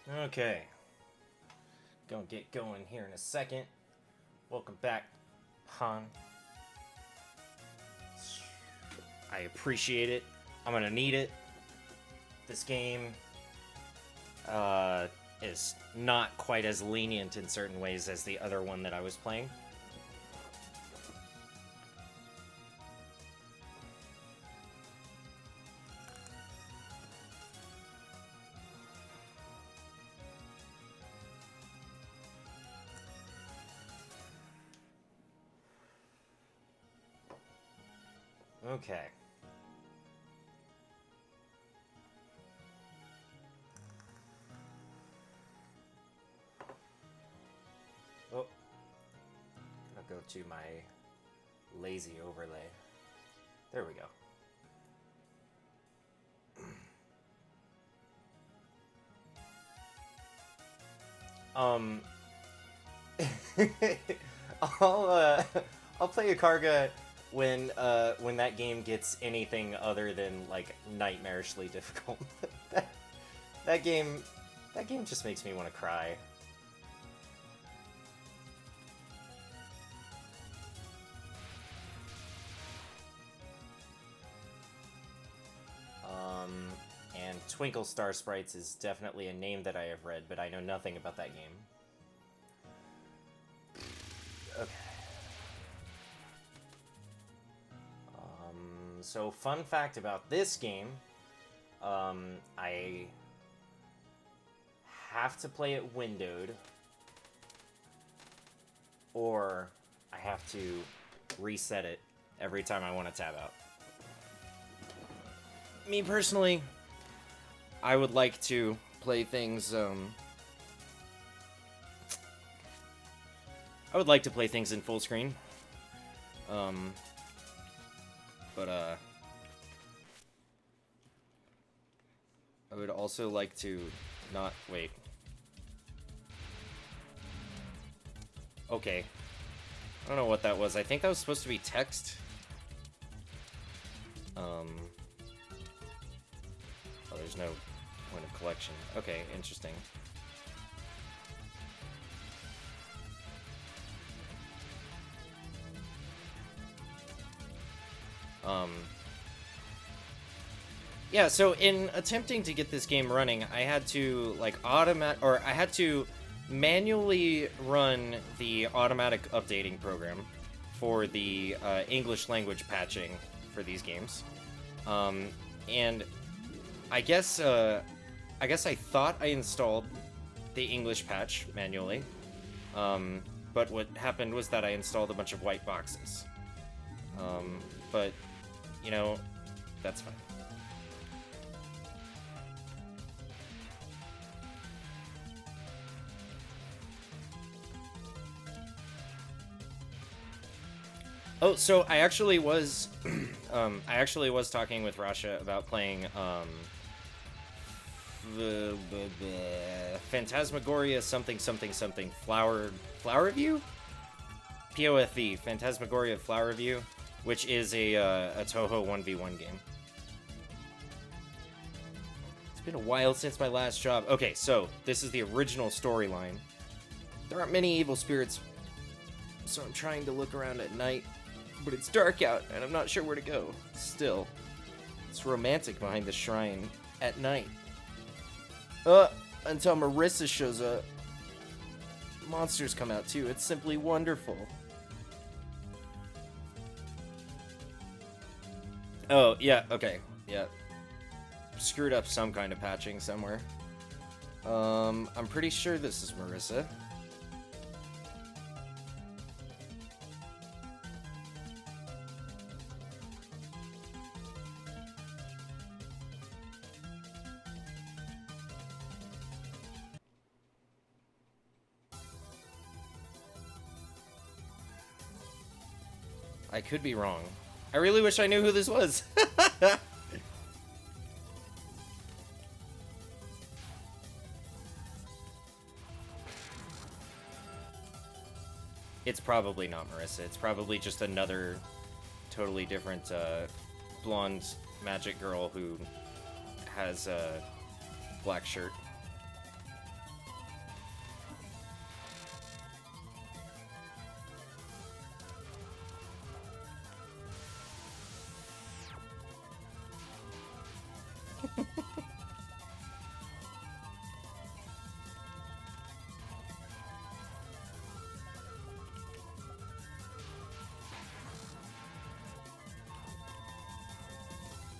Okay, gonna get going here in a second. Welcome back, Han. I appreciate it. I'm gonna need it. This game is not quite as lenient in certain ways as the other one that I was playing. Okay. Oh. I'll go to my lazy overlay. There we go. I'll play Akarga when that game gets anything other than like nightmarishly difficult. that game just makes me want to cry. And Twinkle Star Sprites is definitely a name that I have read, but I know nothing about that game. Okay. So fun fact about this game, I have to play it windowed, or I have to reset it every time I want to tab out. Me personally, I would like to play things, I would like to play things in full screen. But I would also like to not wait. Okay. I don't know what that was. I think that was supposed to be text. Oh, there's no point of collection. Okay, interesting. Yeah, so in attempting to get this game running, I had to I had to manually run the automatic updating program for the English language patching for these games. And I guess I thought I installed the English patch manually. But what happened was that I installed a bunch of white boxes. But you know, that's fine. Oh, so I actually was, talking with Rasha about playing, the Phantasmagoria something Flower View? POFV, Phantasmagoria Flower View, which is a Touhou 1v1 game. It's been a while since my last job. Okay, so this is the original storyline. There aren't many evil spirits, so I'm trying to look around at night. But it's dark out, and I'm not sure where to go. Still, it's romantic behind the shrine at night. Until Marissa shows up. Monsters come out too. It's simply wonderful. Oh, yeah, okay. Yeah. Screwed up some kind of patching somewhere. I'm pretty sure this is Marissa. I could be wrong. I really wish I knew who this was. It's probably not Marissa. It's probably just another totally different blonde magic girl who has a black shirt.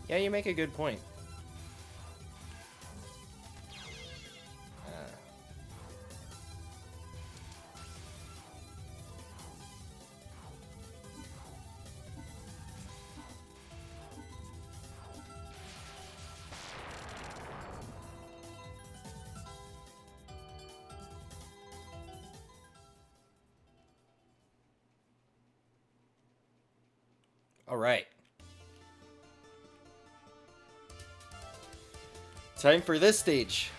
Yeah, you make a good point. All right. Time for this stage.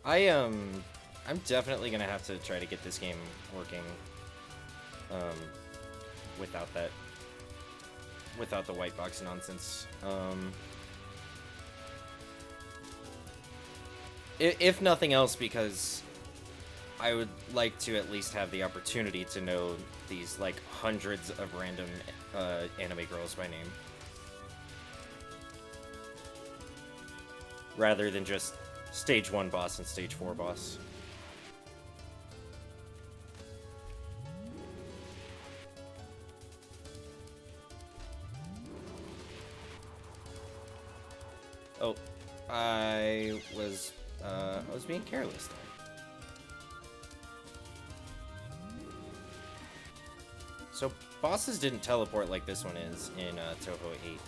I'm definitely gonna have to try to get this game working um without that without the white box nonsense. If nothing else, because I would like to at least have the opportunity to know these like hundreds of random anime girls by name, rather than just stage 1 boss and stage 4 boss. Oh, I was being careless there. So bosses didn't teleport like this one is in Touhou 8.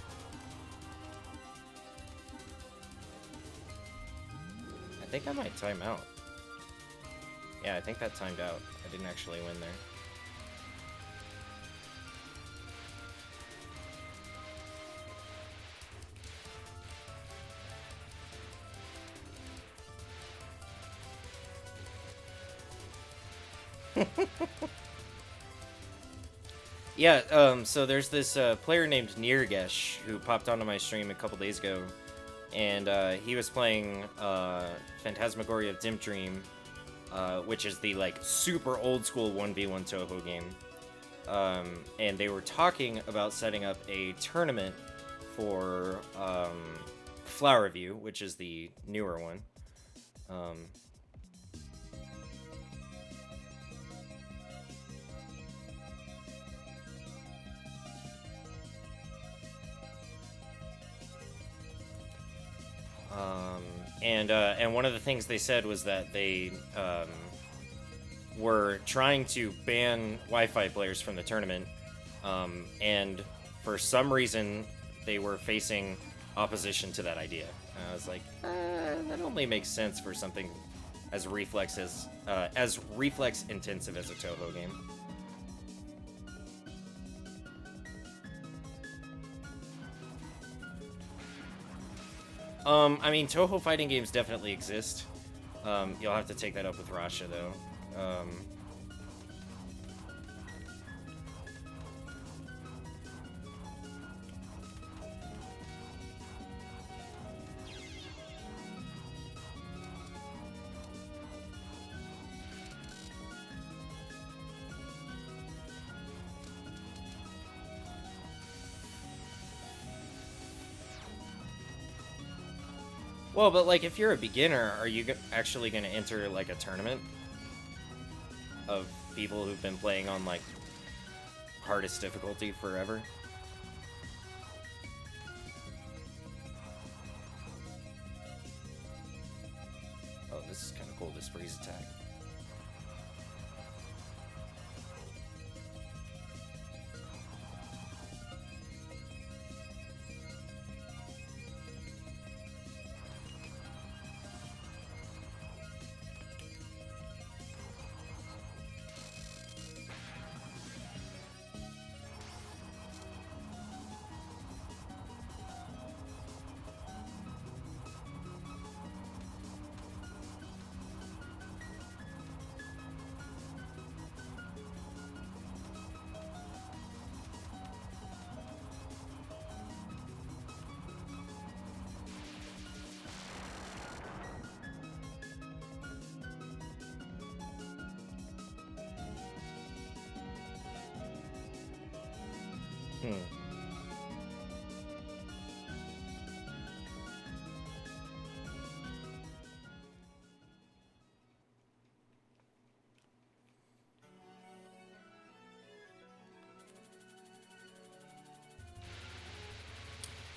I think I might time out. Yeah, I think that timed out. I didn't actually win there. Yeah, so there's this player named Nirgesh who popped onto my stream a couple days ago, and he was playing Phantasmagoria of Dim Dream, which is the like super old school 1v1 Touhou game. And they were talking about setting up a tournament for Flower View, which is the newer one. And one of the things they said was that they were trying to ban Wi-Fi players from the tournament, and for some reason they were facing opposition to that idea. And I was like, that only makes sense for something as reflex intensive as a Touhou game. I mean, Touhou fighting games definitely exist. You'll have to take that up with Rasha, though. Well, but like, if you're a beginner, are you actually going to enter like a tournament of people who've been playing on like hardest difficulty forever? Oh, this is kind of cool, this freeze attack.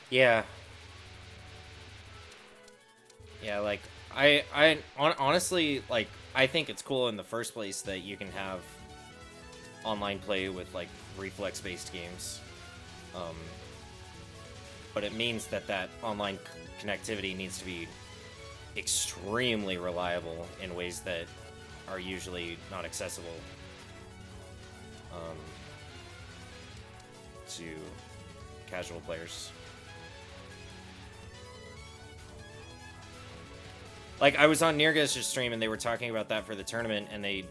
Yeah. Yeah, like honestly, like, I think it's cool in the first place that you can have online play with like reflex-based games. Um, but it means that that online connectivity needs to be extremely reliable in ways that are usually not accessible to casual players. Like, I was on Neargaz's stream and they were talking about that for the tournament, and they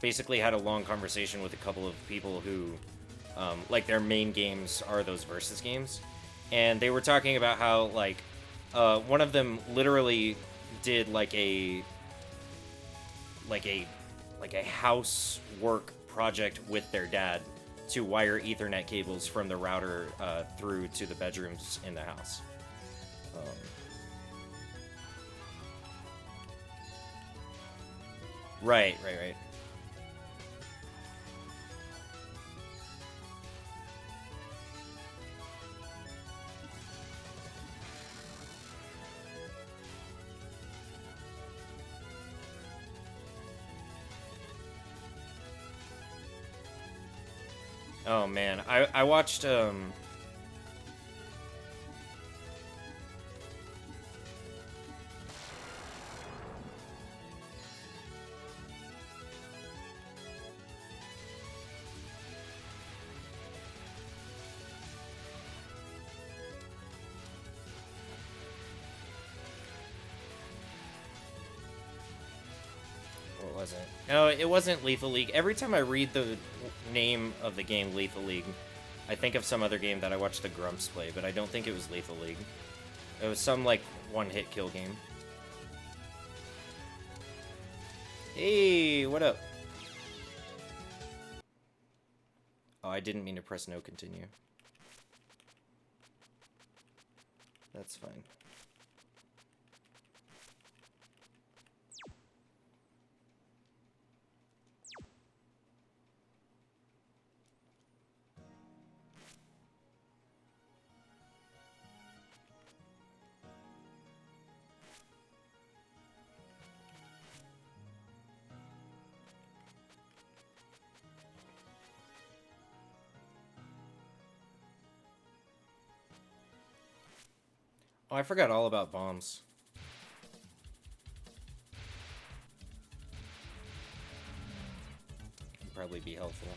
basically had a long conversation with a couple of people who, like, their main games are those versus games. And they were talking about how, like, one of them literally did, like a housework project with their dad to wire Ethernet cables from the router through to the bedrooms in the house. Right. Oh man, I watched what was it? No, it wasn't Lethal League. Every time I read the name of the game Lethal League, I think of some other game that I watched the Grumps play, but I don't think it was Lethal League. It was some, like, one-hit kill game. Hey, what up? Oh, I didn't mean to press no continue. That's fine. Oh, I forgot all about bombs. Can probably be helpful.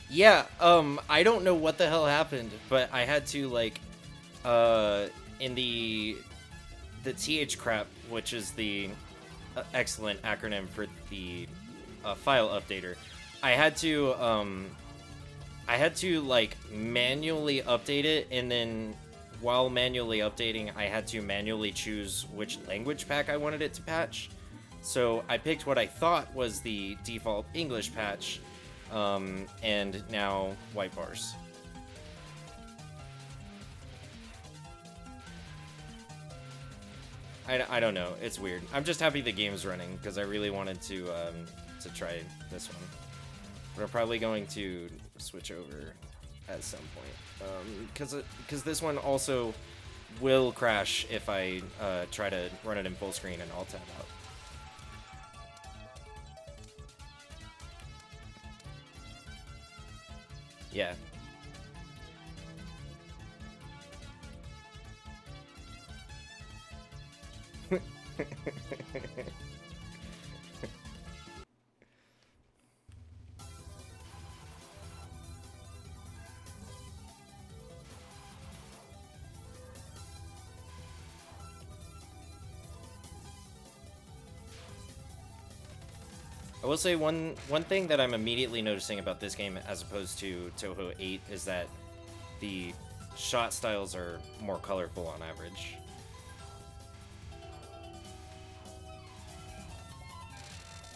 Yeah, I don't know what the hell happened, but I had to, like, in the TH crap, which is the excellent acronym for the file updater, I had to, like, manually update it, and then while manually updating, I had to manually choose which language pack I wanted it to patch. So I picked what I thought was the default English patch, and now white bars. I don't know. It's weird. I'm just happy the game's running because I really wanted to try this one. But I'm probably going to switch over at some point because this one also will crash if I try to run it in full screen and alt tab out. Yeah. I will say one thing that I'm immediately noticing about this game as opposed to Touhou 8 is that the shot styles are more colorful on average.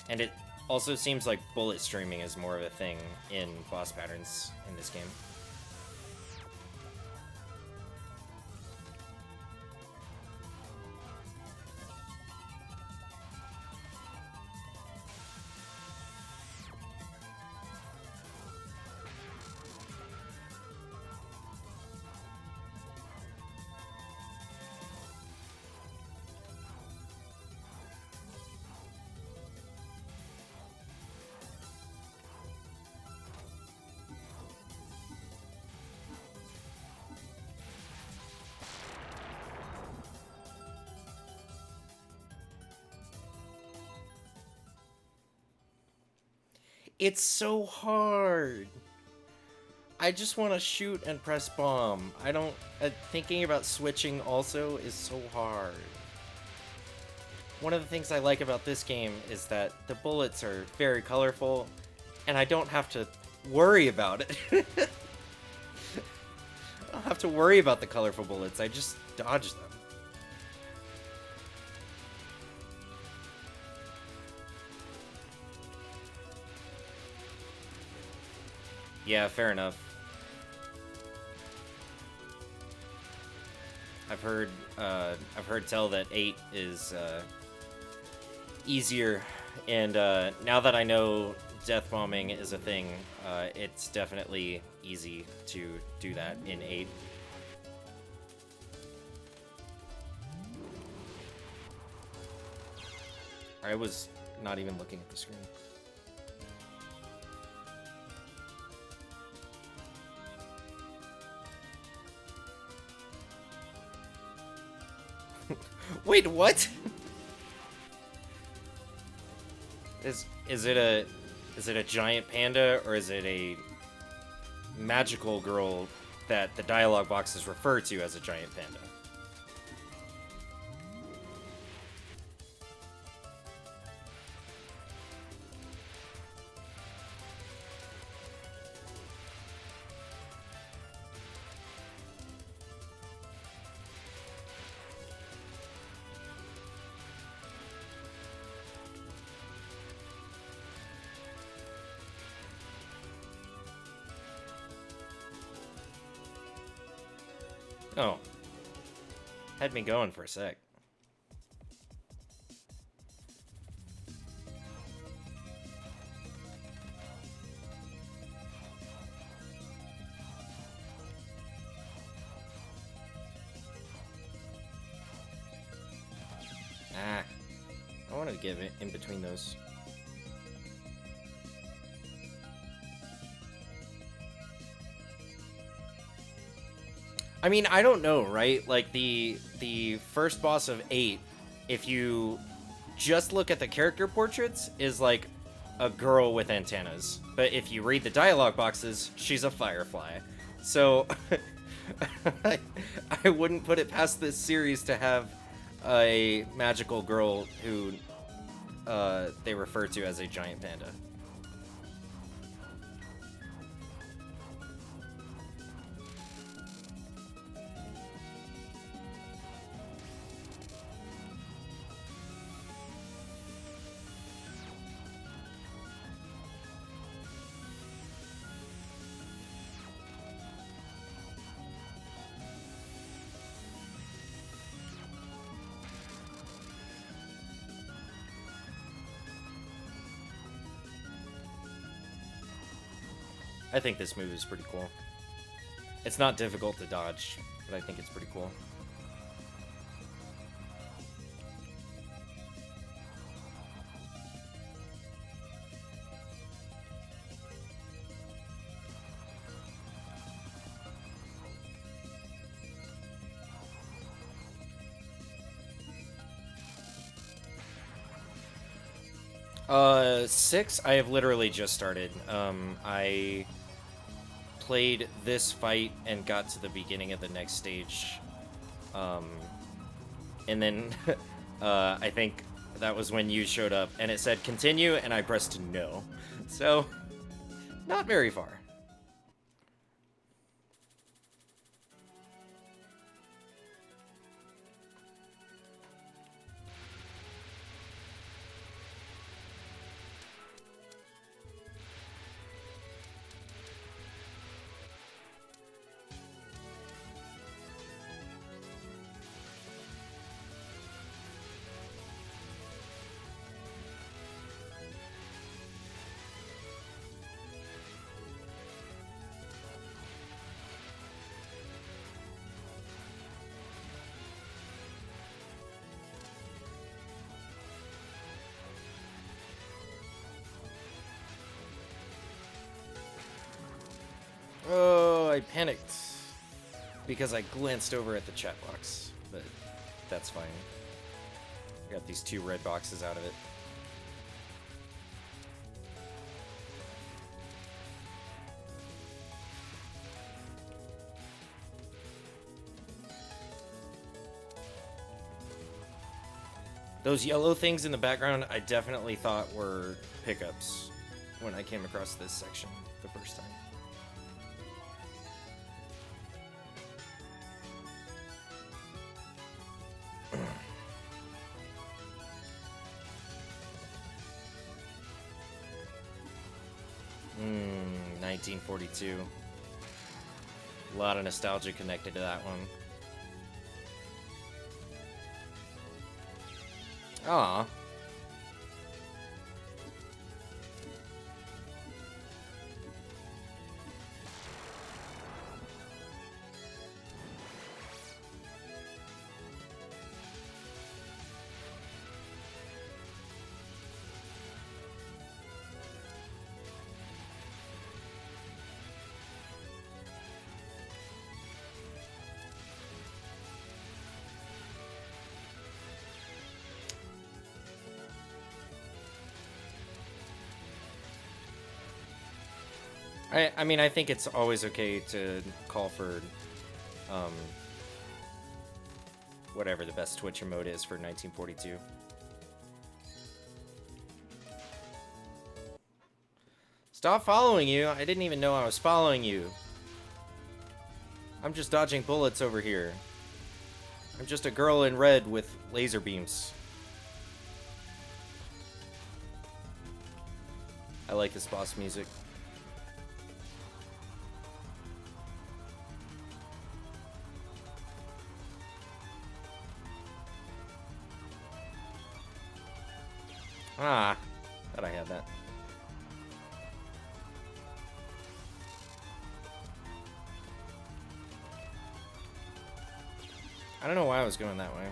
And it Also seems like bullet streaming is more of a thing in boss patterns in this game. It's so hard. I just want to shoot and press bomb. I don't... thinking about switching also is so hard. One of the things I like about this game is that the bullets are very colorful, and I don't have to worry about it. I don't have to worry about the colorful bullets. I just dodge them. Yeah, fair enough. I've heard tell that 8 is easier, and now that I know death bombing is a thing, it's definitely easy to do that in 8. I was not even looking at the screen. Wait, what? Is it a giant panda, or is it a magical girl that the dialogue boxes refer to as a giant panda? Oh. Had me going for a sec. Ah. I wanted to get in between those. I mean, I don't know, right? Like, the first boss of 8, if you just look at the character portraits, is like a girl with antennas. But if you read the dialogue boxes, she's a firefly. So, I wouldn't put it past this series to have a magical girl who they refer to as a giant panda. I think this move is pretty cool. It's not difficult to dodge, but I think it's pretty cool. Six, I have literally just started. I played this fight and got to the beginning of the next stage. And then, I think that was when you showed up, and it said continue, and I pressed no. So, not very far. I panicked because I glanced over at the chat box, but that's fine. I got these 2 red boxes out of it. Those yellow things in the background, I definitely thought were pickups when I came across this section the first time. Hmm, 1942. A lot of nostalgia connected to that one. Aw. I mean, I think it's always okay to call for, whatever the best Twitch emote is for 1942. Stop following you! I didn't even know I was following you. I'm just dodging bullets over here. I'm just a girl in red with laser beams. I like this boss music. Ah, thought I had that. I don't know why I was going that way.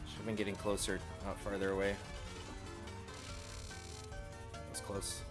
Should have been getting closer, not farther away. That's close.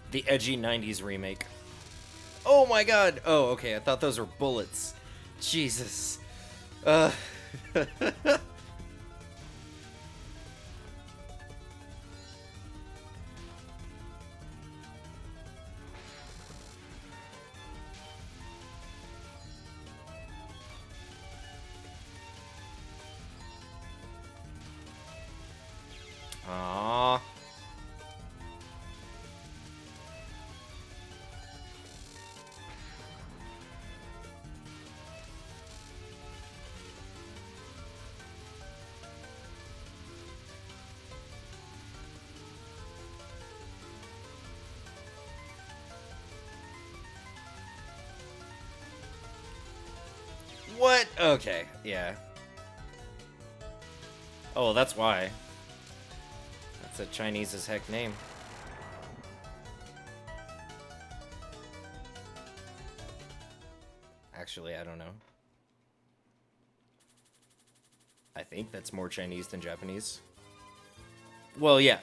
The edgy 90s remake. Oh my god! Oh, okay, I thought those were bullets. Jesus. Aww. What? Okay, yeah. Oh, that's why. That's a Chinese as heck name. Actually, I don't know. I think that's more Chinese than Japanese. Well, yeah.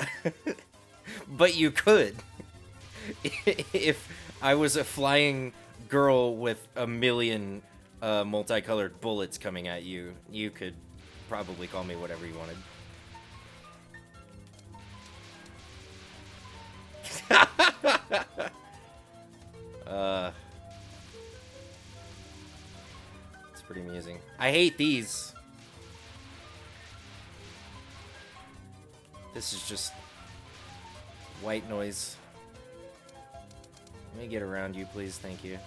But you could. If I was a flying girl with a million multicolored bullets coming at you, you could probably call me whatever you wanted. It's pretty amusing. I hate these. This is just white noise. Let me get around you, please. Thank you.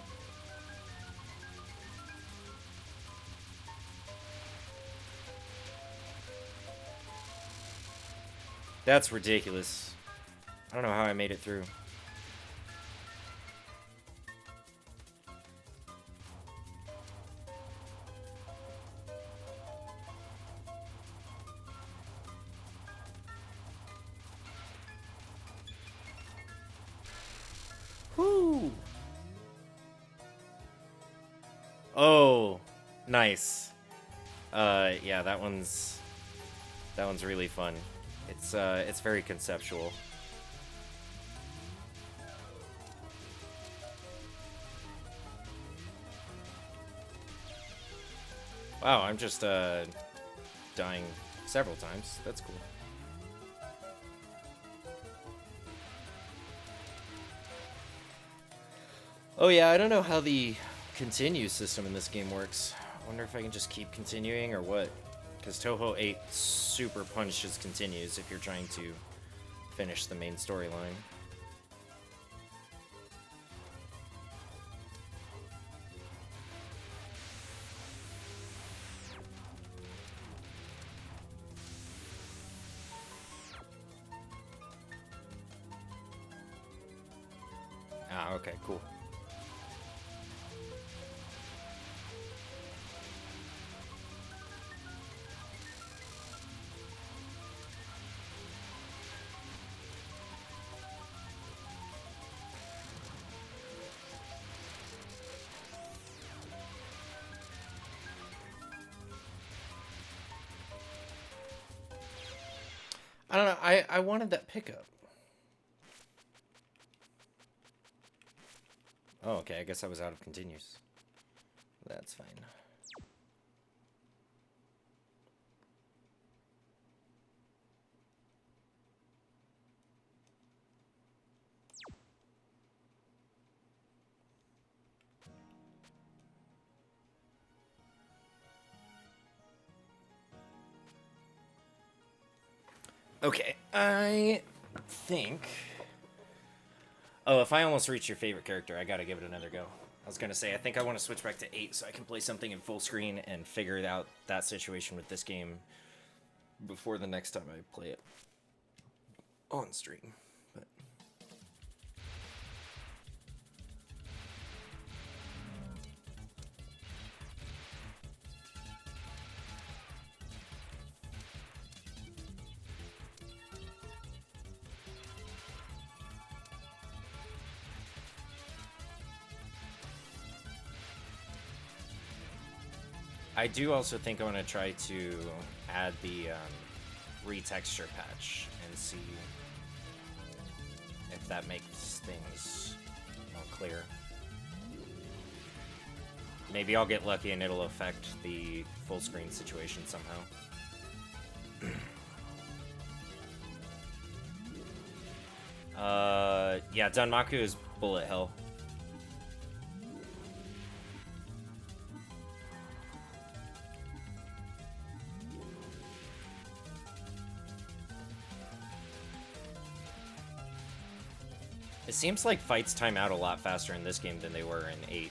That's ridiculous. I don't know how I made it through. Woo! Oh, nice. Yeah, that one's really fun. It's very conceptual. Wow, I'm just dying several times. That's cool. Oh yeah, I don't know how the continue system in this game works. I wonder if I can just keep continuing or what. Because Touhou 8 super punishes continues if you're trying to finish the main storyline. Ah, okay, cool. I don't know, I wanted that pickup. Oh, okay, I guess I was out of continues. That's fine. Okay, I think... Oh, if I almost reach your favorite character, I gotta give it another go. I was gonna say, I think I want to switch back to 8 so I can play something in full screen and figure out that situation with this game before the next time I play it on stream. But I do also think I want to try to add the retexture patch and see if that makes things more clear. Maybe I'll get lucky and it'll affect the full screen situation somehow. Yeah, Danmaku is bullet hell. It seems like fights time out a lot faster in this game than they were in 8.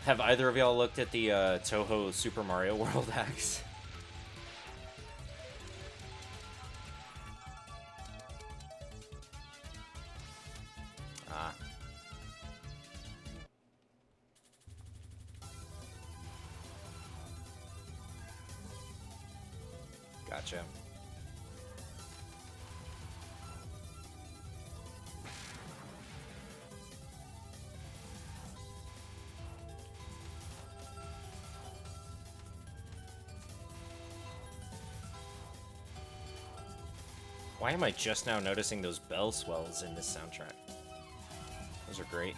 Have either of y'all looked at the Touhou Super Mario World axe? Ah. Gotcha. Why am I just now noticing those bell swells in this soundtrack? Those are great.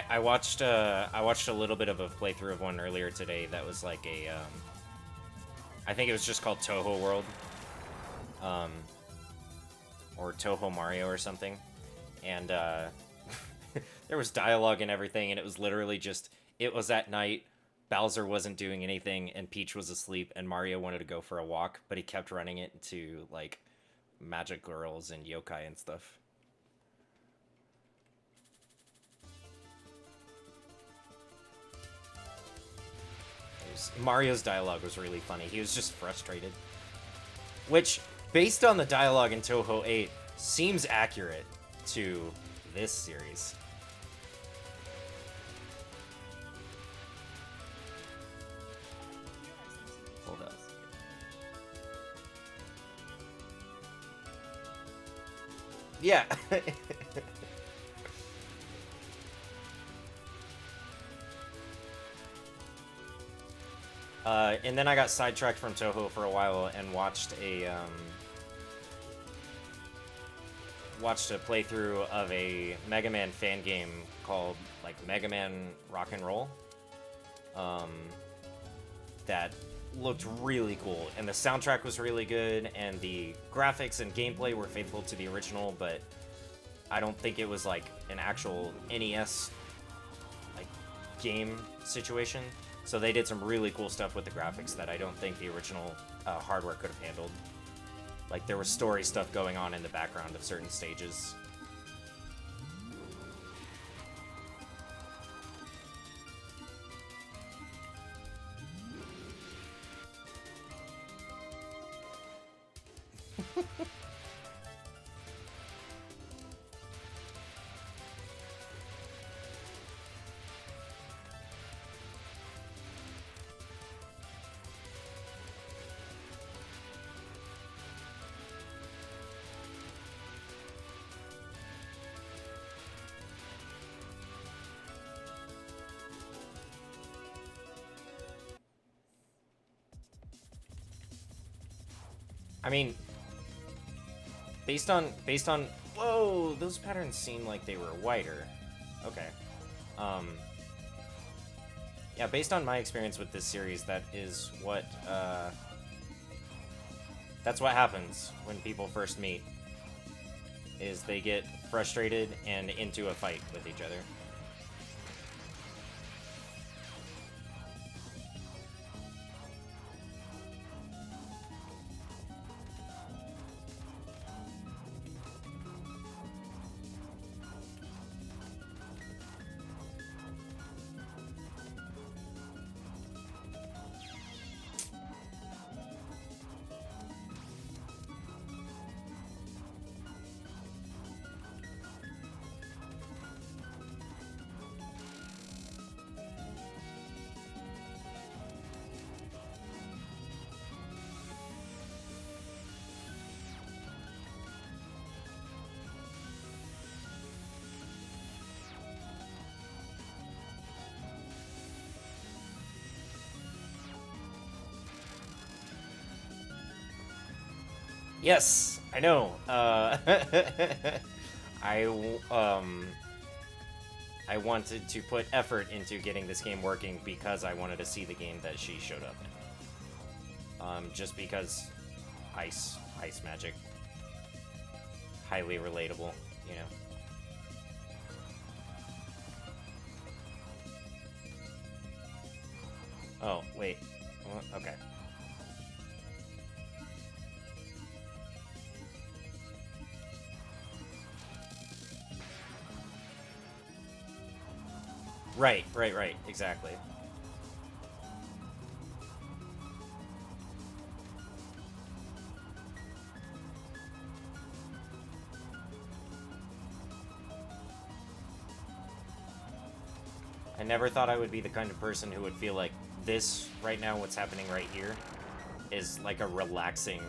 I watched a little bit of a playthrough of one earlier today that was like a I think it was just called Touhou World, or Touhou Mario or something, and There was dialogue and everything, and it was literally just, it was at night, Bowser wasn't doing anything, and Peach was asleep, and Mario wanted to go for a walk, but he kept running it into, like, magic girls and yokai and stuff. Mario's dialogue was really funny. He was just frustrated. Which, based on the dialogue in Touhou 8, seems accurate to this series. Hold up. Yeah. And then I got sidetracked from Touhou for a while and watched a playthrough of a Mega Man fan game called like Mega Man Rock and Roll. That looked really cool, and the soundtrack was really good, and the graphics and gameplay were faithful to the original, but I don't think it was like an actual NES like game situation. So they did some really cool stuff with the graphics that I don't think the original hardware could have handled. Like, there was story stuff going on in the background of certain stages. I mean, based on, whoa, those patterns seem like they were whiter. Okay. Yeah, based on my experience with this series, that is what, that's what happens when people first meet, is they get frustrated and into a fight with each other. Yes, I know. I wanted to put effort into getting this game working because I wanted to see the game that she showed up in. Just because ice magic, highly relatable, you know. Oh, wait. Okay. Right, exactly. I never thought I would be the kind of person who would feel like this, right now, what's happening right here, is like a relaxing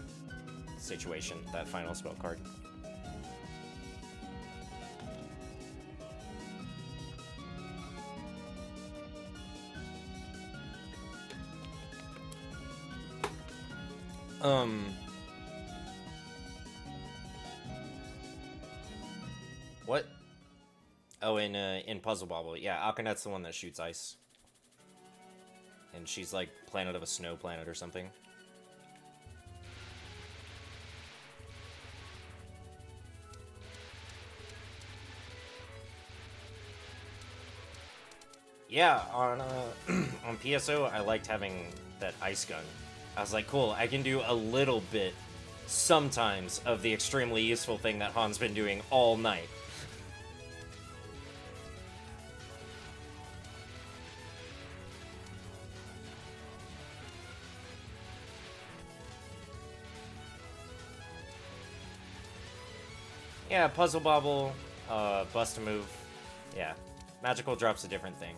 situation, that final spell card. What? Oh, in Puzzle Bobble, yeah, Akanet's the one that shoots ice. And she's like planet of a snow planet or something. Yeah, on on PSO, I liked having that ice gun. I was like, cool, I can do a little bit, sometimes, of the extremely useful thing that Han's been doing all night. Yeah, Puzzle Bobble, Bust a Move. Yeah, Magical Drop's a different thing.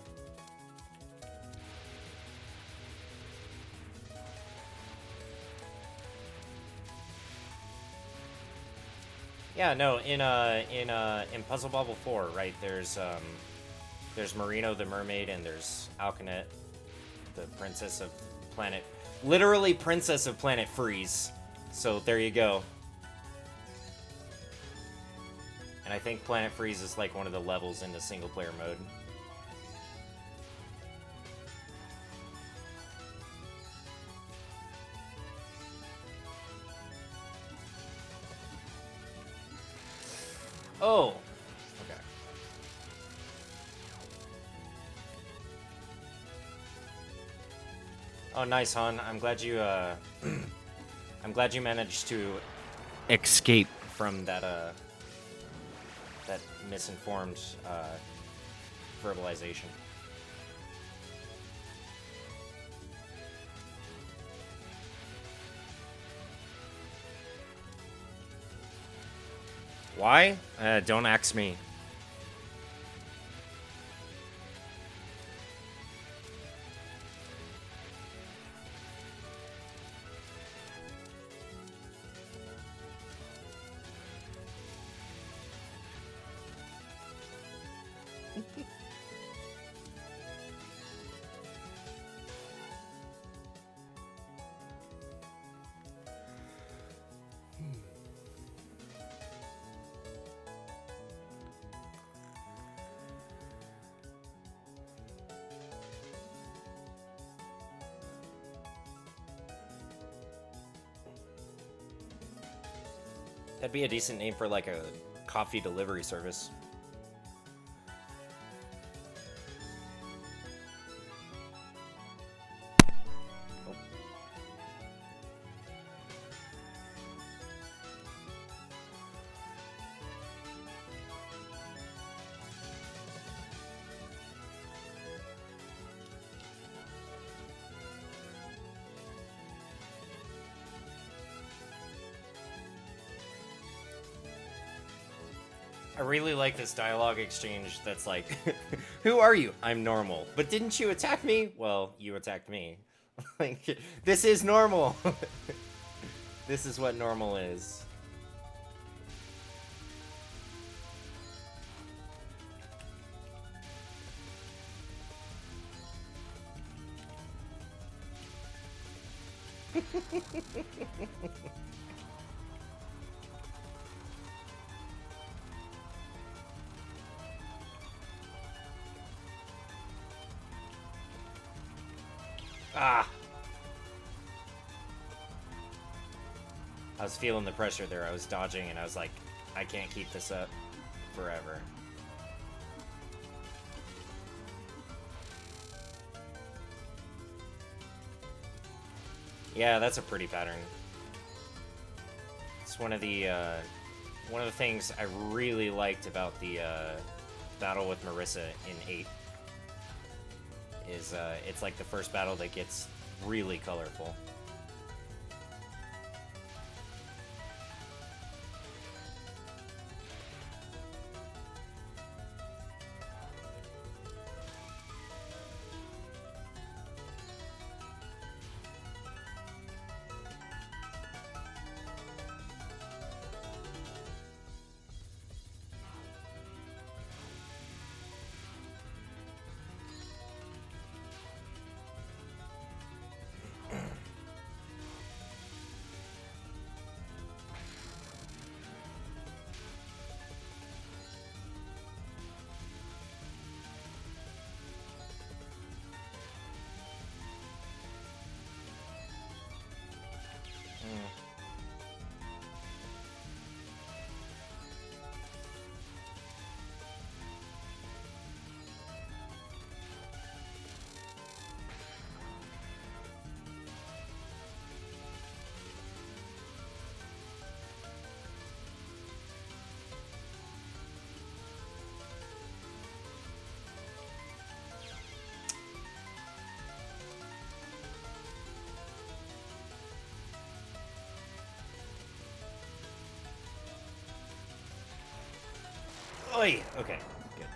Yeah, no, in Puzzle Bobble 4, right? There's Marino the Mermaid, and there's Alkanet, the Princess of Planet, literally Princess of Planet Freeze. So there you go. And I think Planet Freeze is like one of the levels in the single player mode. Oh, okay. Oh, nice, Han. I'm glad you I'm glad you managed to escape from that that misinformed verbalization. Why? Don't ask me. That'd be a decent name for like a coffee delivery service. I really like this dialogue exchange that's like, who are you? I'm normal. But didn't you attack me? Well, you attacked me. Like, this is normal. This is what normal is. Ah! I was feeling the pressure there. I was dodging, and I was like, I can't keep this up forever. Yeah, that's a pretty pattern. It's one of the things I really liked about the battle with Marissa in 8. Is it's like the first battle that gets really colorful. Oi! Okay, good.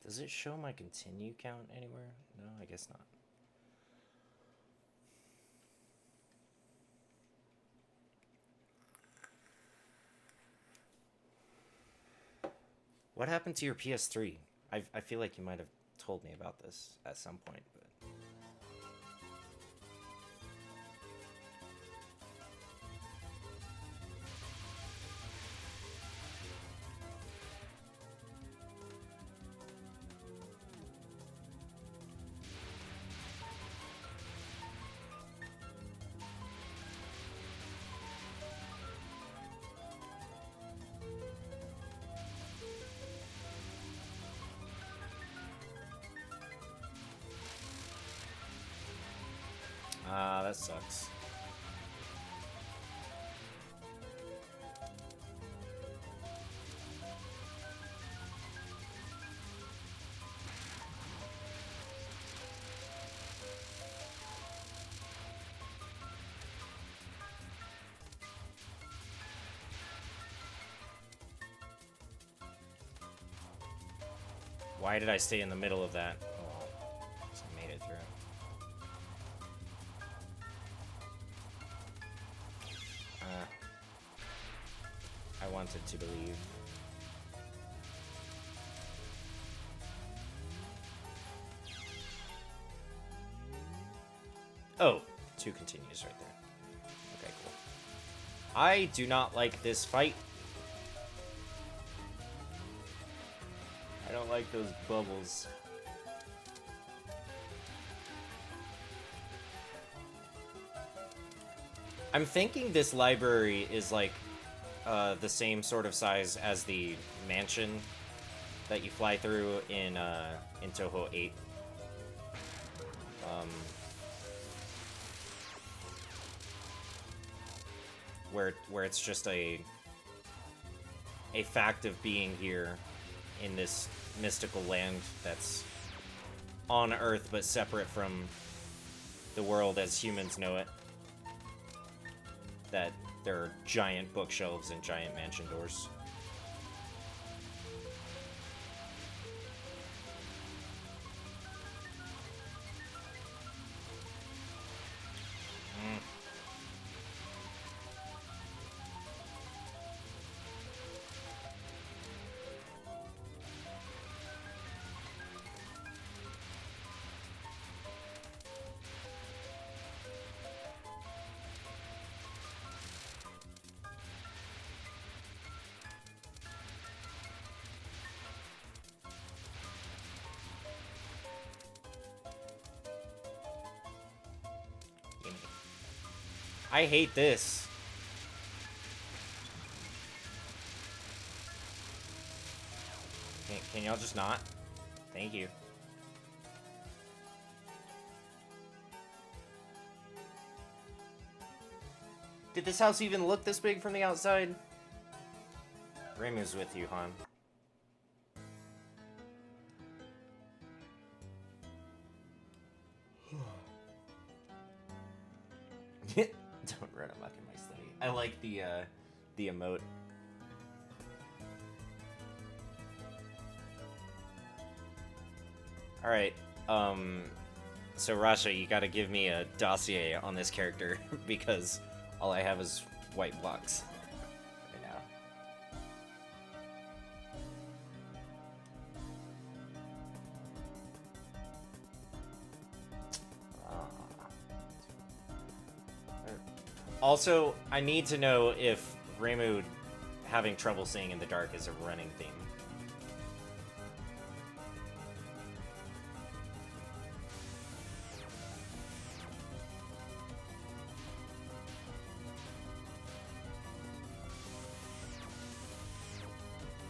Does it show my continue count anywhere? No, I guess not. What happened to your PS3? I feel like you might have told me about this at some point, but... that sucks. Why did I stay in the middle of that? Oh, so I made it through. I wanted to believe. Oh, 2 continues right there. Okay, cool. I do not like this fight. I don't like those bubbles. I'm thinking this library is like the same sort of size as the mansion that you fly through in Touhou 8. Where it's just a fact of being here in this mystical land that's on Earth but separate from the world as humans know it. That there are giant bookshelves and giant mansion doors. I hate this. Can y'all just not? Thank you. Did this house even look this big from the outside? Reimu's with you, Han. Don't run amok in my study. I like the emote. Alright, so Rasha, you gotta give me a dossier on this character, because all I have is white blocks right now. Also, I need to know if Reimu having trouble seeing in the dark is a running theme.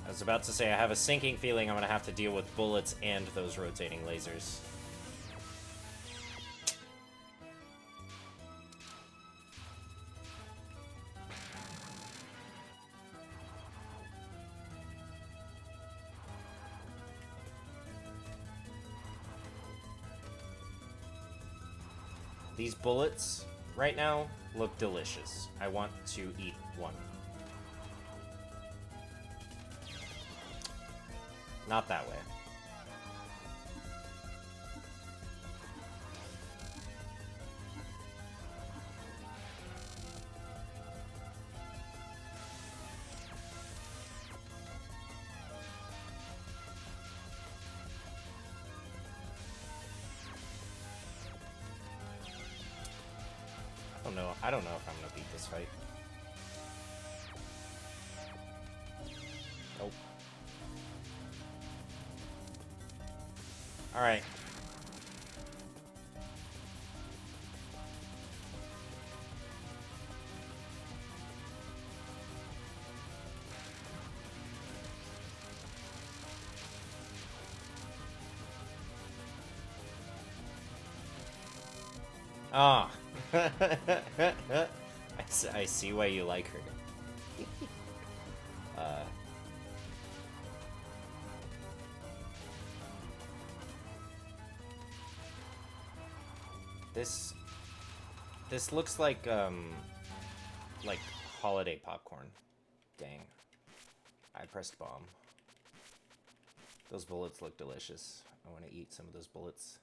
I was about to say, I have a sinking feeling I'm gonna have to deal with bullets and those rotating lasers. These bullets right now look delicious. I want to eat one. Not that way. I don't know if I'm gonna beat this fight. Nope. Alright. Ah. I see why you like her. This looks like holiday popcorn. Dang. I pressed bomb. Those bullets look delicious. I want to eat some of those bullets.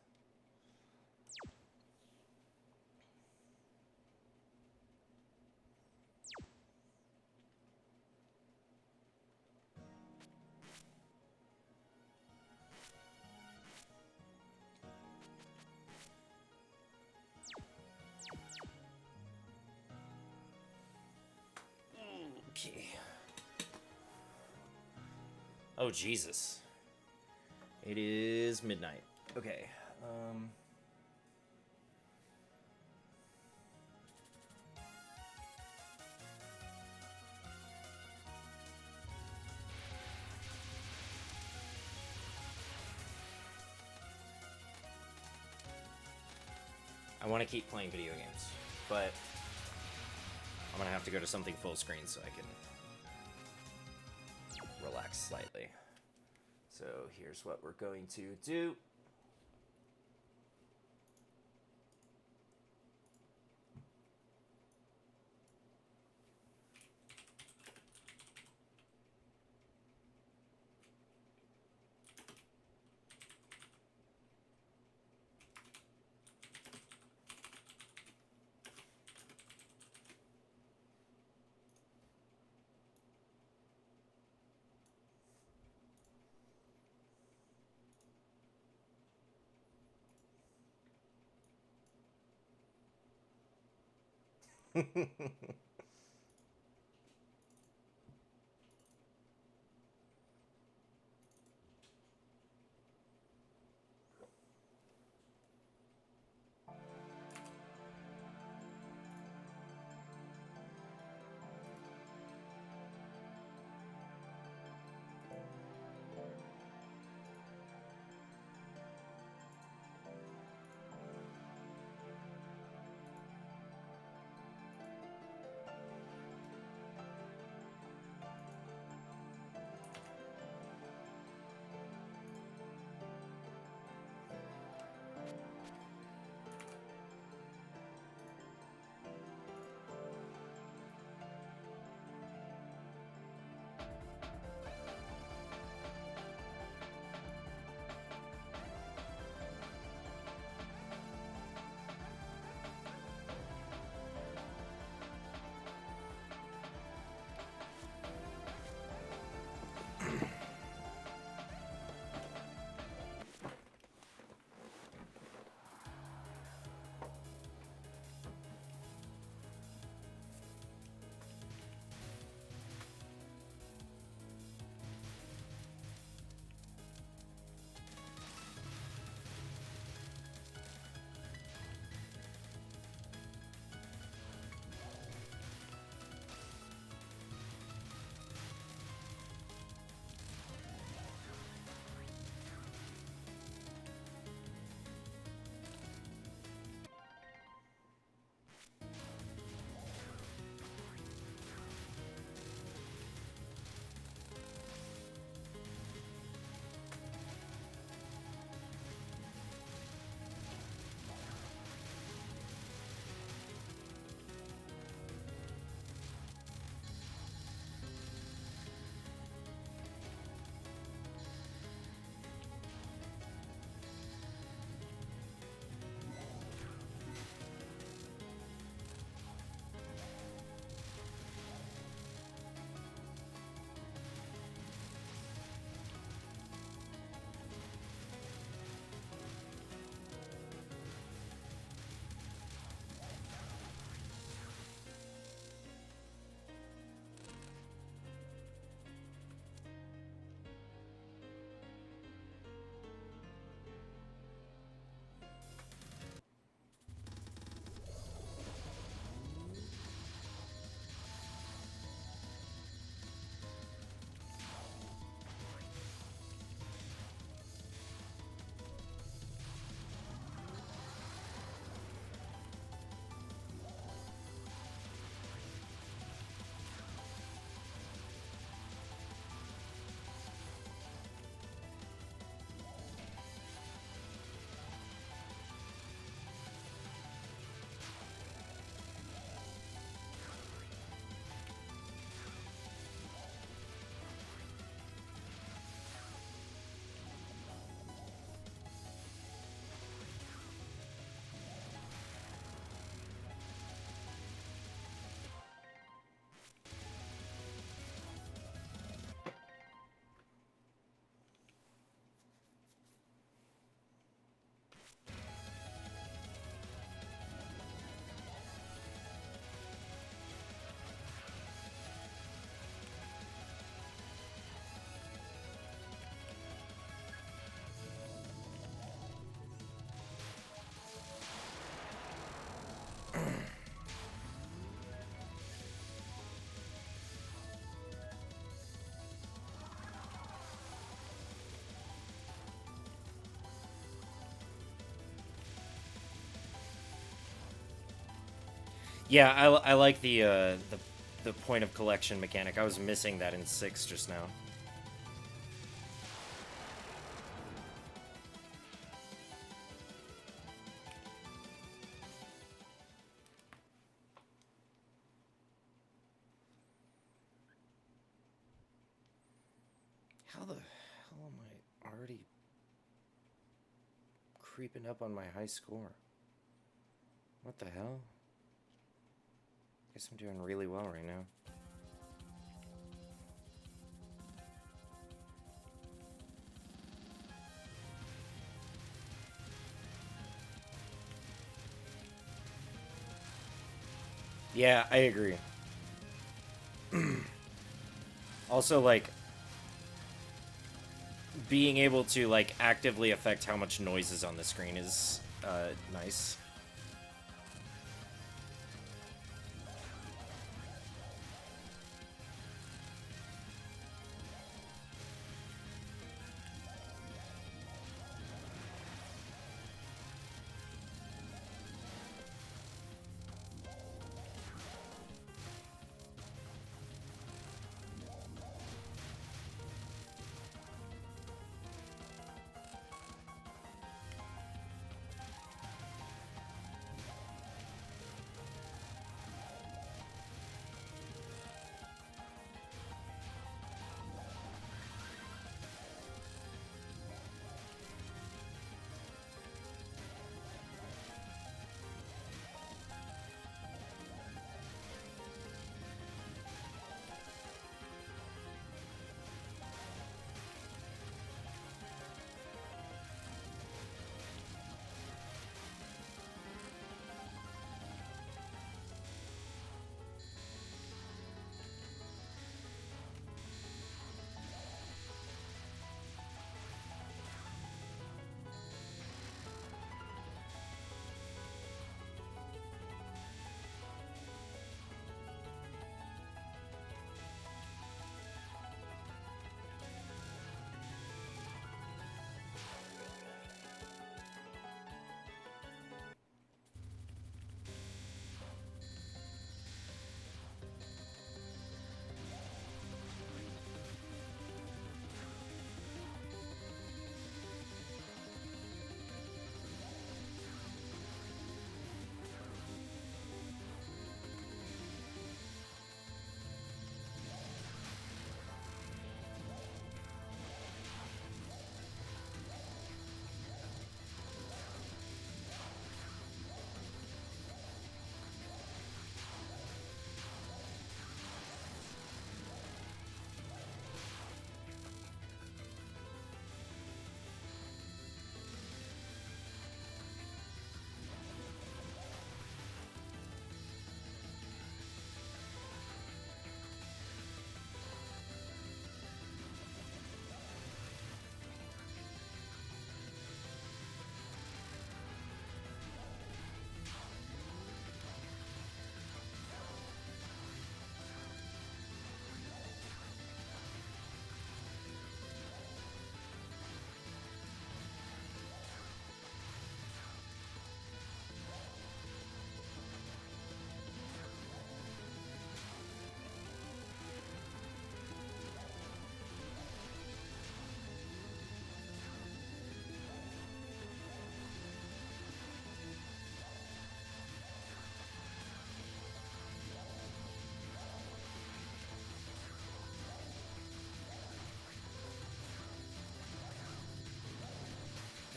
Okay. Oh, Jesus. It is midnight. Okay. I want to keep playing video games, but I'm gonna have to go to something full screen so I can relax slightly. So here's what we're going to do. Yeah, I like the point of collection mechanic. I was missing that in 6 just now. How the hell am I already creeping up on my high score? What the hell? Guess I'm doing really well right now. Yeah, I agree. Also, like, being able to, like, actively affect how much noise is on the screen is, nice.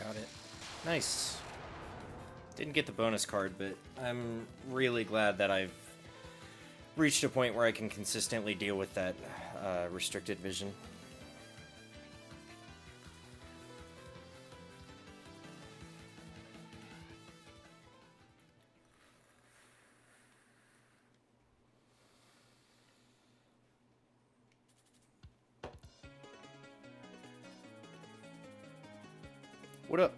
Got it. Nice. Didn't get the bonus card, but I'm really glad that I've reached a point where I can consistently deal with that restricted vision. What up?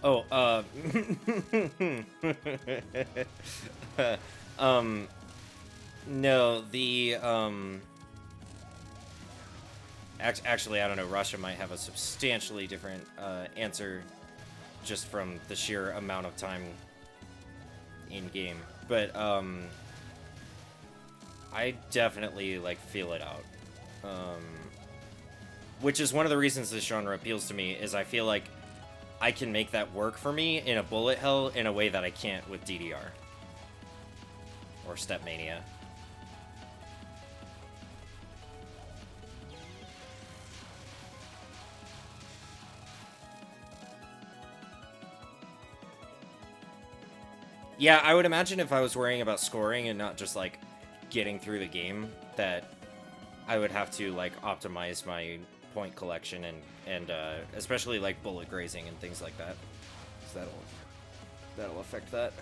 Oh, um, no, actually, I don't know. Russia might have a substantially different answer just from the sheer amount of time in game. But I definitely like feel it out. Which is one of the reasons this genre appeals to me, is I feel like I can make that work for me in a bullet hell in a way that I can't with DDR or Stepmania. Yeah, I would imagine if I was worrying about scoring and not just like getting through the game, that I would have to like optimize my point collection and especially like bullet grazing and things like that. So that'll affect that.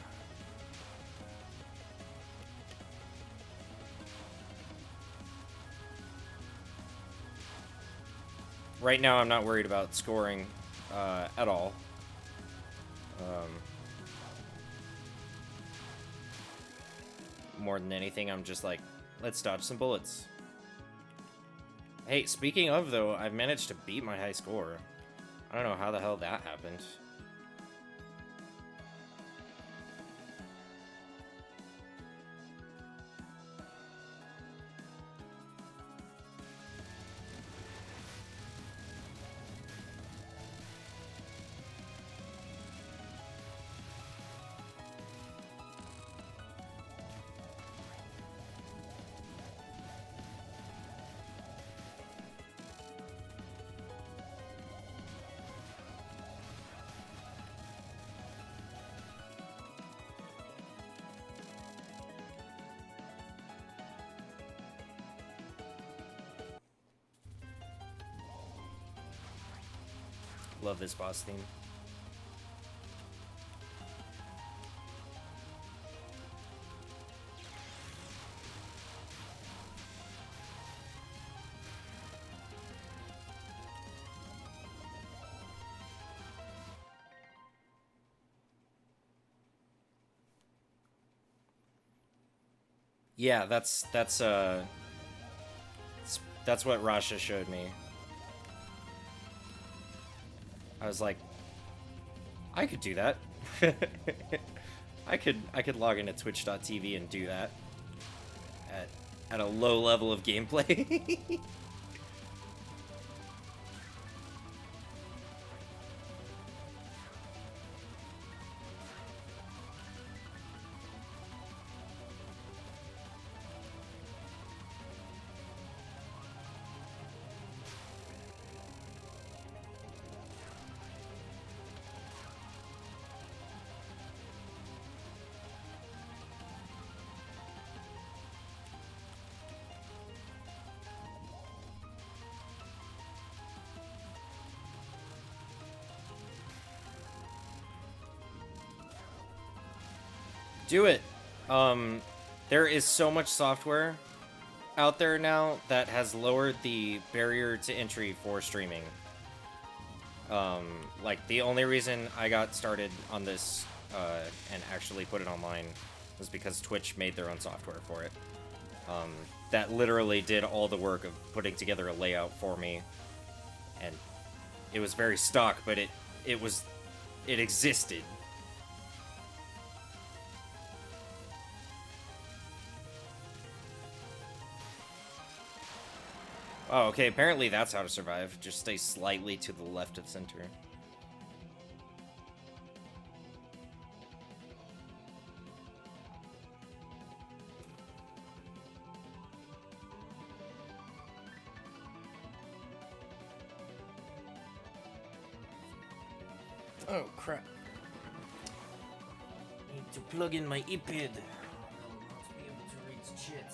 Right now, I'm not worried about scoring at all. More than anything, I'm just like, let's dodge some bullets. Hey, speaking of, though, I've managed to beat my high score. I don't know how the hell that happened. Love this boss theme. Yeah, that's what Rasha showed me. I was like, I could do that. I could log into twitch.tv and do that at a low level of gameplay. Do it. There is so much software out there now that has lowered the barrier to entry for streaming. Like, the only reason I got started on this and actually put it online was because Twitch made their own software for it. That literally did all the work of putting together a layout for me. And it was very stock, but it existed. Oh, okay, apparently that's how to survive. Just stay slightly to the left of center. Oh, crap. Need to plug in my iPad. I will not be able to read shit.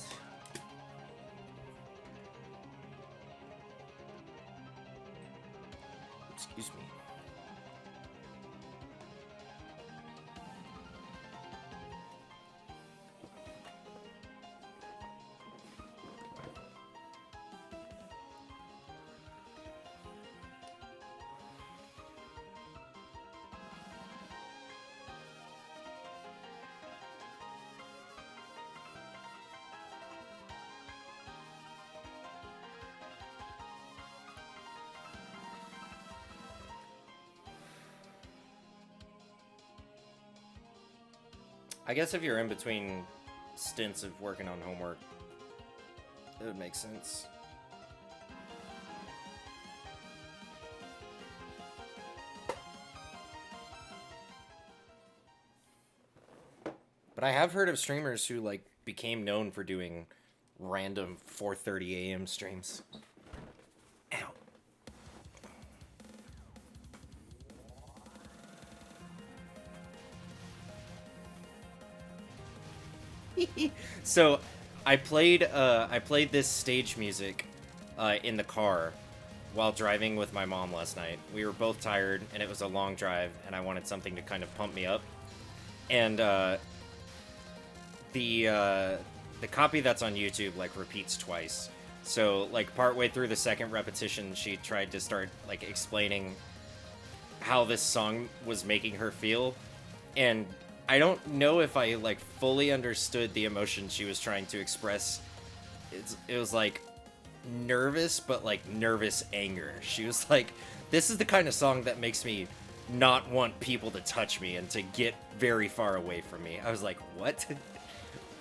Excuse me. I guess if you're in between stints of working on homework, it would make sense. But I have heard of streamers who, like, became known for doing random 4:30 a.m. streams. Ow. So, I played this stage music in the car while driving with my mom last night. We were both tired, and it was a long drive, and I wanted something to kind of pump me up. And the copy that's on YouTube, like, repeats twice. So, like, partway through the second repetition, she tried to start, like, explaining how this song was making her feel. And I don't know if I, like, fully understood the emotion she was trying to express. It was, like, nervous, but, like, nervous anger. She was like, this is the kind of song that makes me not want people to touch me and to get very far away from me. I was like, what?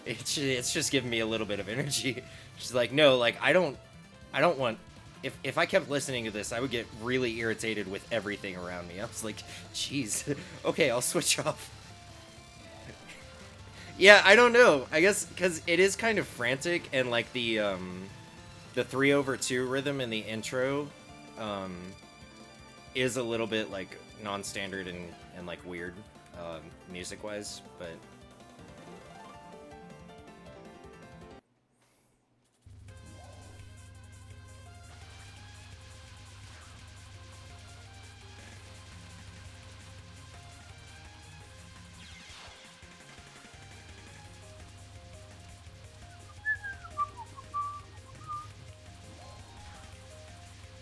It's just giving me a little bit of energy. She's like, no, like, I don't want, if I kept listening to this, I would get really irritated with everything around me. I was like, jeez, okay, I'll switch off. Yeah, I don't know. I guess because it is kind of frantic, and like the 3/2 rhythm in the intro is a little bit like non-standard and like weird music-wise, but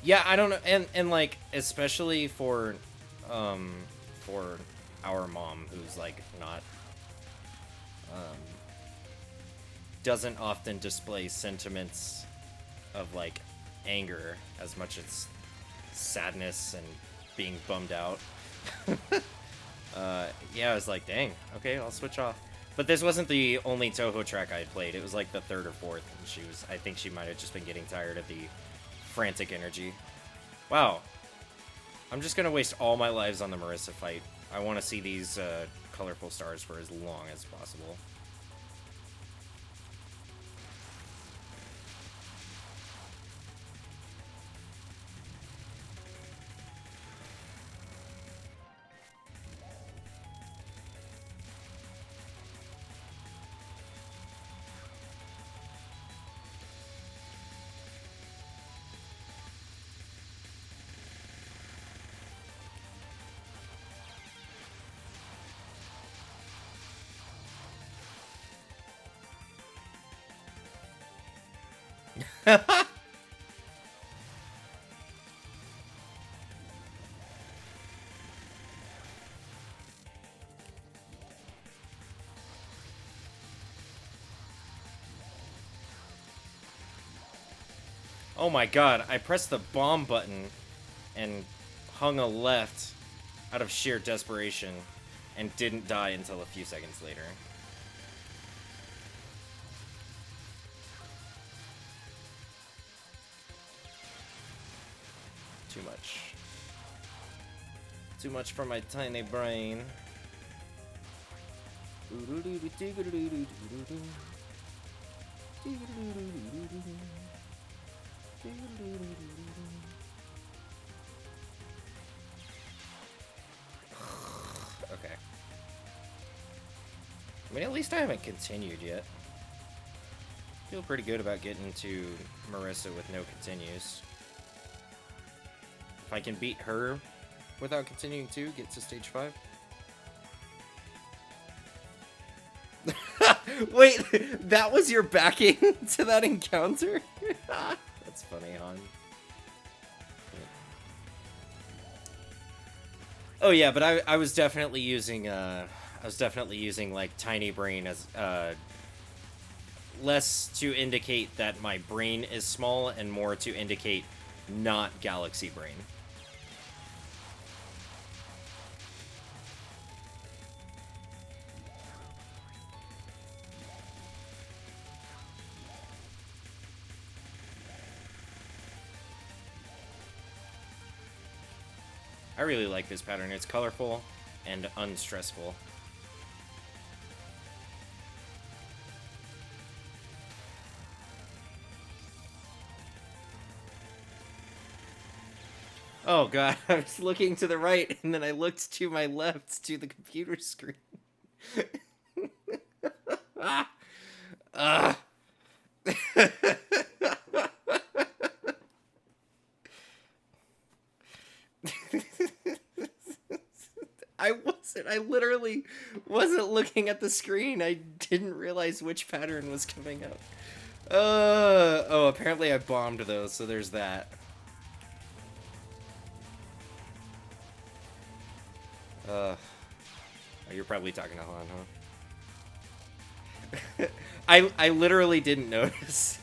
yeah, I don't know, and like especially for our mom, who's like not doesn't often display sentiments of like anger as much as sadness and being bummed out. Yeah, I was like, dang, okay, I'll switch off. But this wasn't the only Touhou track I had played. It was like the third or fourth, and I think she might have just been getting tired of the frantic energy. Wow. I'm just gonna waste all my lives on the Marissa fight. I want to see these colorful stars for as long as possible. Oh my god, I pressed the bomb button and hung a left out of sheer desperation and didn't die until a few seconds later. Too much. Too much for my tiny brain. Okay. I mean, at least I haven't continued yet. Feel pretty good about getting to Marissa with no continues. If I can beat her without continuing to get to stage 5. Wait, that was your backing to that encounter? That's funny, hon. Oh yeah, but I was definitely using like tiny brain as less to indicate that my brain is small and more to indicate not galaxy brain. I really like this pattern. It's colorful and unstressful. Oh god, I was looking to the right and then I looked to my left to the computer screen. Ah. Ah. I literally wasn't looking at the screen. I didn't realize which pattern was coming up. Oh, apparently I bombed those, so there's that. Oh, you're probably talking to Han, huh? I literally didn't notice.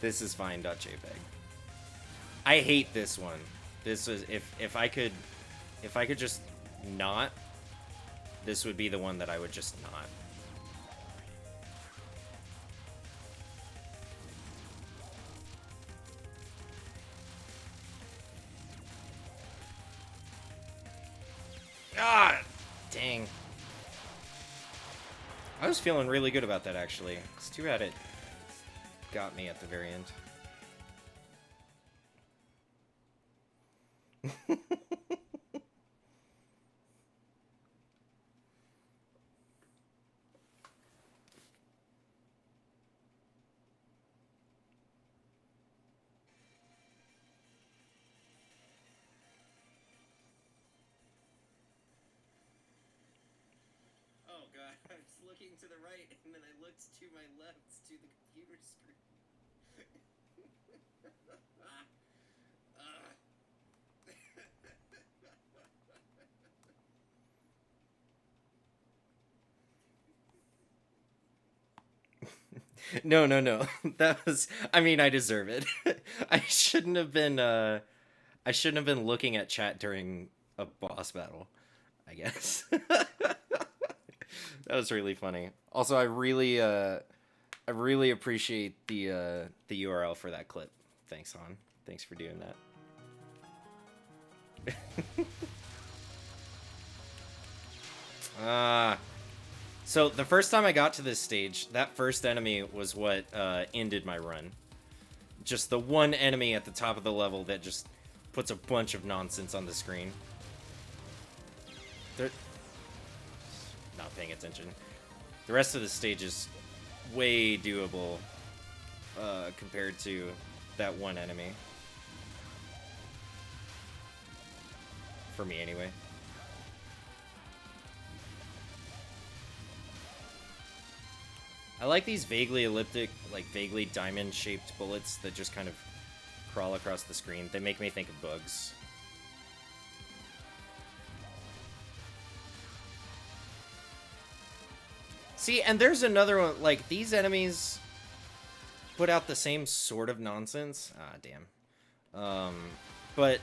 This is fine.jpg. I hate this one. This was if I could just not, this would be the one that I would just not. Ah, dang. I was feeling really good about that, actually. It's too bad it got me at the very end. Oh god, I was looking to the right and then I looked to my left to the computer screen. No. That was, I mean, I deserve it. I shouldn't have been looking at chat during a boss battle, I guess. That was really funny. Also, I really appreciate the URL for that clip. Thanks, Han. Thanks for doing that. So the first time I got to this stage, that first enemy was what ended my run. Just the one enemy at the top of the level that just puts a bunch of nonsense on the screen. They're not paying attention. The rest of the stage is way doable compared to that one enemy. For me, anyway. I like these vaguely elliptic, like vaguely diamond-shaped bullets that just kind of crawl across the screen. They make me think of bugs. See, and there's another one, like, these enemies put out the same sort of nonsense. Ah, damn. But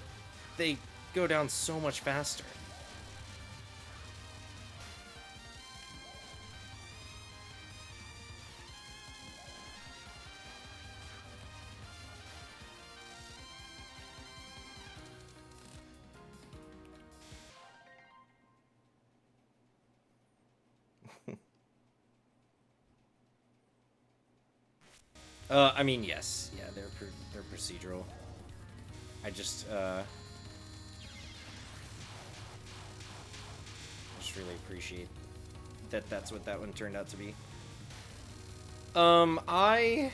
they go down so much faster. I mean, yes. Yeah, they're procedural. I just really appreciate that that's what that one turned out to be. I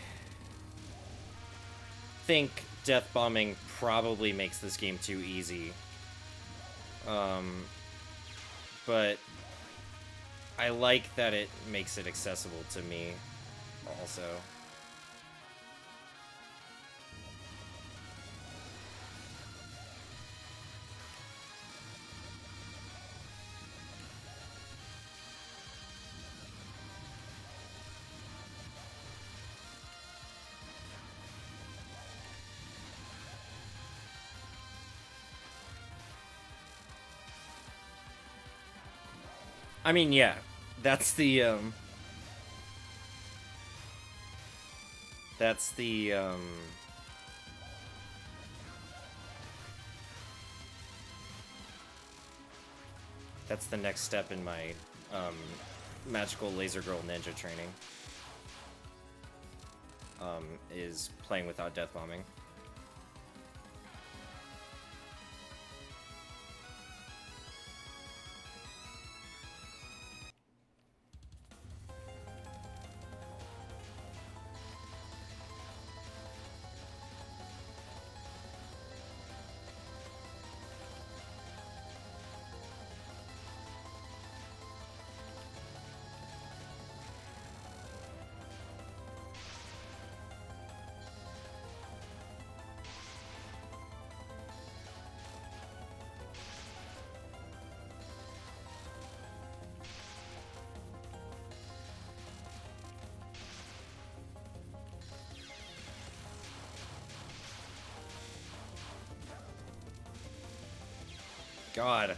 think death bombing probably makes this game too easy. But I like that it makes it accessible to me also. I mean, yeah, that's the That's the, that's the next step in my, magical laser girl ninja training. Is playing without death bombing. God.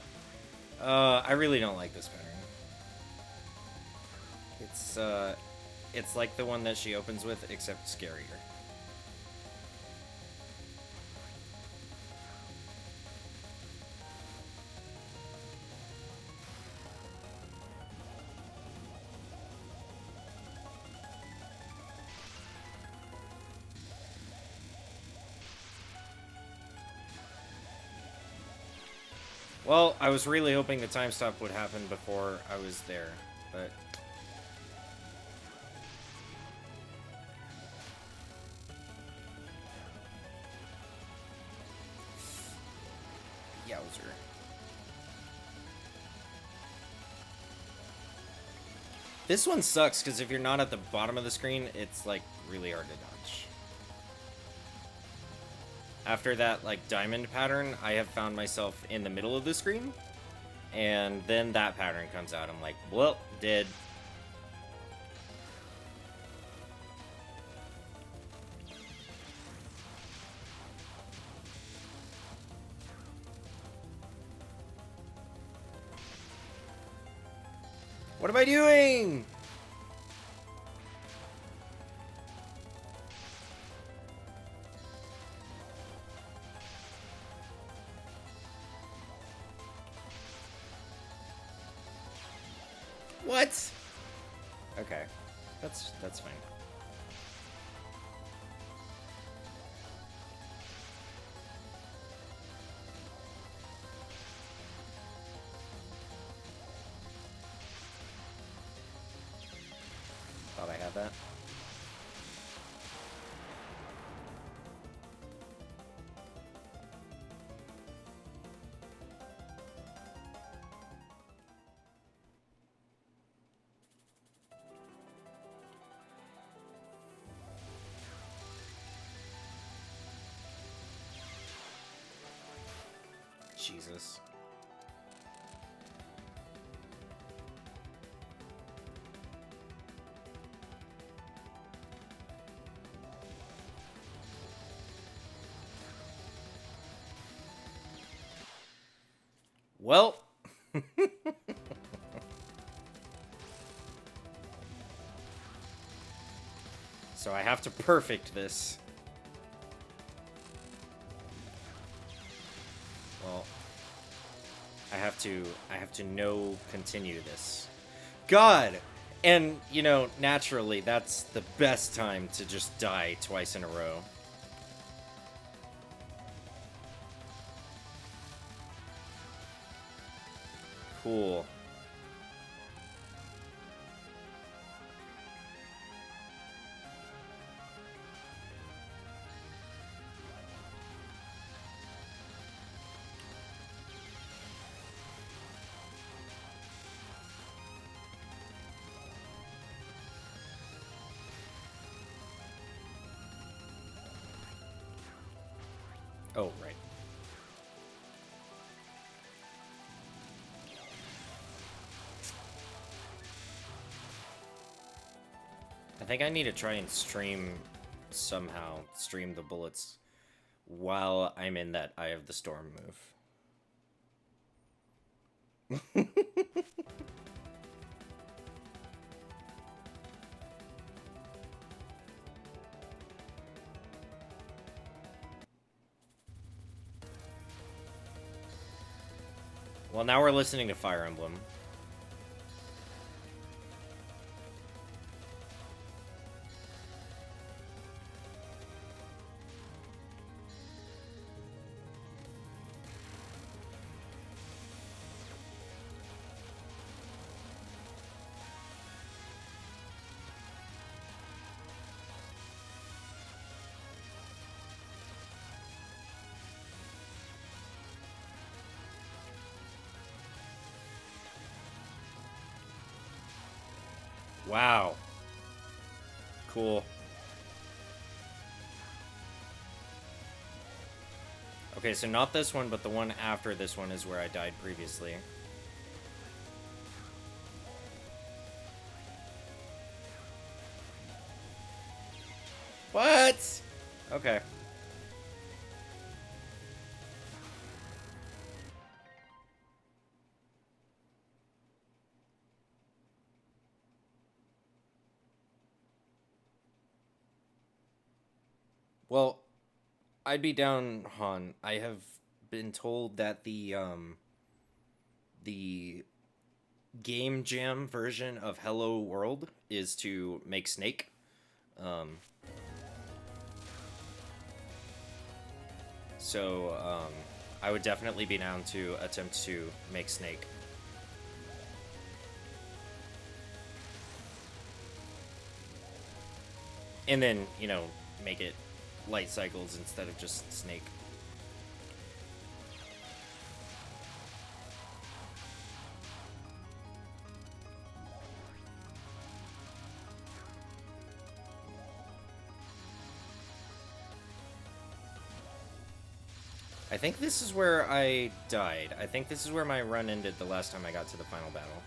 I really don't like this pattern. It's like the one that she opens with, except scarier. Well, I was really hoping the time stop would happen before I was there, but... Yowzer. This one sucks, because if you're not at the bottom of the screen, it's, like, really hard to dodge. After that, like, diamond pattern, I have found myself in the middle of the screen, and then that pattern comes out. I'm like, well, dead. What am I doing? What? Okay. That's fine. Thought I had that. Jesus. Well. So I have to perfect this. Well, I have to continue this. God! And, you know, naturally, that's the best time to just die twice in a row. Cool. Oh, right. I think I need to try and somehow stream the bullets while I'm in that Eye of the Storm move. Well, now we're listening to Fire Emblem. Wow. Cool. Okay, so not this one, but the one after this one is where I died previously. What? Okay. Well, I'd be down, Han. I have been told that the game jam version of Hello World is to make Snake. Um, so I would definitely be down to attempt to make Snake. And then, make it light cycles instead of just Snake. I think this is where I died. I think this is where my run ended the last time I got to the final battle.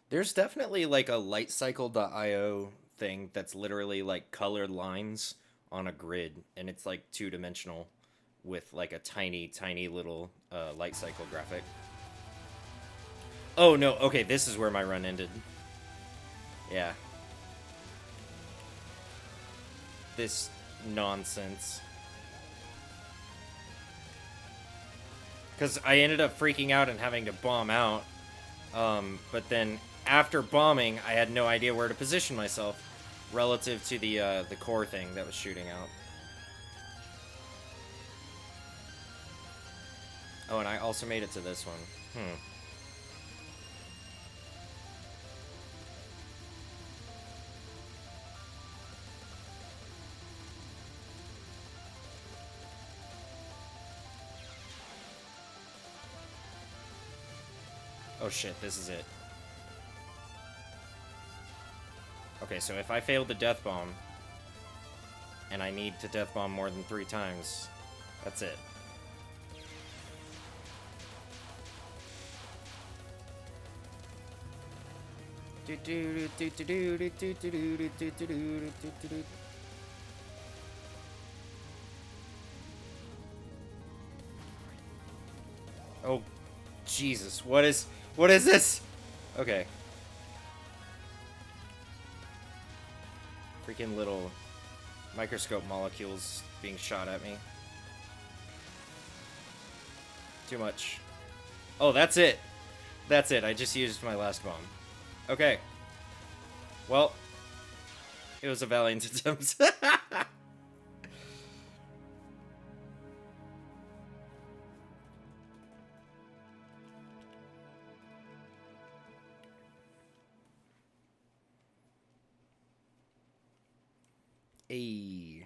There's definitely like a lightcycle.io thing that's literally like colored lines on a grid, and it's like two-dimensional with like a tiny, tiny little light cycle graphic. Oh no, okay, this is where my run ended. Yeah. This nonsense. Because I ended up freaking out and having to bomb out. But then after bombing, I had no idea where to position myself relative to the core thing that was shooting out. Oh, and I also made it to this one. Oh shit, this is it. Okay, so if I failed the death bomb, and I need to death bomb more than 3 times, that's it. Oh, Jesus, what is this? Okay. Freaking little microscope molecules being shot at me. Too much. Oh, that's it. That's it. I just used my last bomb. Okay. Well, it was a valiant attempt. Ayy.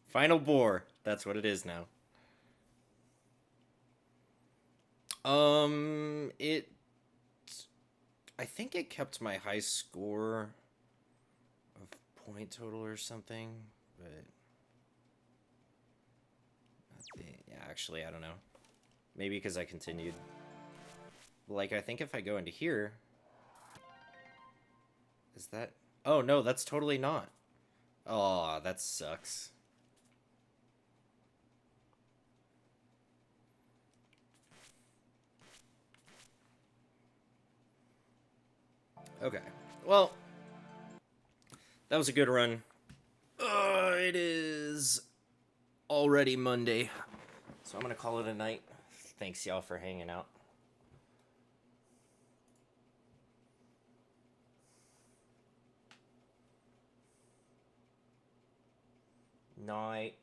Final bore. That's what it is now. It... I think it kept my high score. point total or something, but yeah, actually, I don't know. Maybe because I continued. Like, I think if I go into here, is that? Oh no, that's totally not. Oh, that sucks. Okay, well, that was a good run. It is already Monday, so I'm gonna call it a night. Thanks y'all for hanging out. Night.